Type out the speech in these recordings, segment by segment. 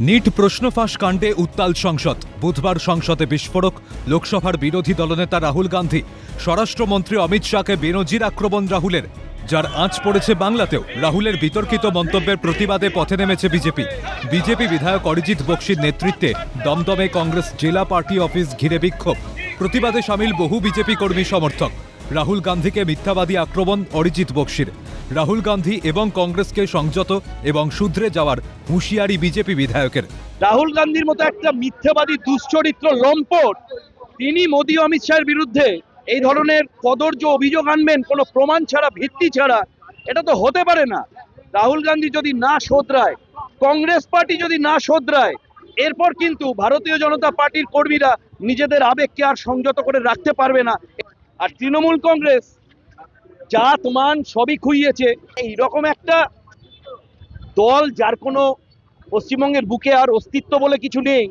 NEET প্রশ্ন ফাঁস কাণ্ডে উত্তাল সংসদ। বুধবার সংসদে বিস্ফোরক। লোকসভার বিরোধী দলনেতা রাহুল গান্ধী স্বরাষ্ট্রমন্ত্রী অমিত শাহকে বেনজির আক্রমণ রাহুলের, যার আঁচ পড়েছে বাংলাতেও। রাহুলের বিতর্কিত মন্তব্যের প্রতিবাদে পথে নেমেছে বিজেপি বিধায়ক অরিজিৎ বক্সির নেতৃত্বে দমদমে কংগ্রেস জেলা পার্টি অফিস ঘিরে বিক্ষোভ। প্রতিবাদে সামিল বহু বিজেপি কর্মী সমর্থক। রাহুল গান্ধীকে মিথ্যাবাদী আক্রমণ অরিজিৎ বক্সির। রাহুল গান্ধী এবং কংগ্রেসকে সংযত এবং শুধরে যাওয়ার হুঁশিয়ারি বিজেপি বিধায়কের। রাহুল গান্ধীর মতো একটা মিথ্যাবাদী দুশ্চরিত্র লম্পট তিনি মোদী অমিত শাহের বিরুদ্ধে এই ধরনের কদর্য অভিযোগ আনবেন কোনো প্রমাণ ছাড়া, ভিত্তি ছাড়া। এটা তো হতে পারে না। রাহুল গান্ধী যদি না শোধরায়, কংগ্রেস পার্টি যদি না শোধরায়, এরপর কিন্তু ভারতীয় জনতা পার্টির কর্মীরা নিজেদের আবেগকে আর সংযত করে রাখতে পারবে না। আর তৃণমূল কংগ্রেস জাত মান সবই খুইয়েছে। এইরকম একটা দল যার কোনো পশ্চিমবঙ্গের বুকে আর অস্তিত্ব বলে কিছু নেই,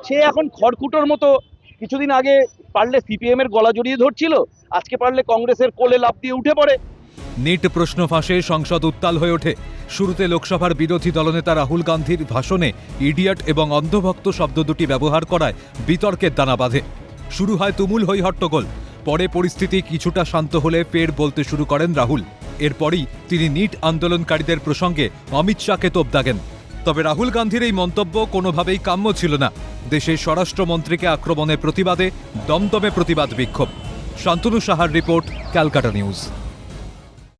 সে এখন খড়কুটোর মতো কিছুদিন আগে পারলে সিপিএম এর গলা জড়িয়ে ধরছিল, আজকে পারলে কংগ্রেসের কোলে লাফ দিয়ে উঠে পড়ে। নিট প্রশ্ন ফাঁসে সংসদ উত্তাল হয়ে ওঠে। শুরুতে লোকসভার বিরোধী দলনেতা রাহুল গান্ধীর ভাষণে ইডিয়ট এবং অন্ধভক্ত শব্দ দুটি ব্যবহার করায় বিতর্কের দানা বাঁধে। শুরু হয় তুমুল হই-হট্টগোল। পরে পরিস্থিতি কিছুটা শান্ত হলে ফের বলতে শুরু করেন রাহুল। এরপরই তিনি নিট আন্দোলনকারীদের প্রসঙ্গে অমিত শাহকে তোপ দাগেন। তবে রাহুল গান্ধীর এই মন্তব্য কোনোভাবেই কাম্য ছিল না। দেশের স্বরাষ্ট্রমন্ত্রীকে আক্রমণের প্রতিবাদে দমদমে প্রতিবাদ বিক্ষোভ। শান্তনু সাহার রিপোর্ট, ক্যালকাটা নিউজ।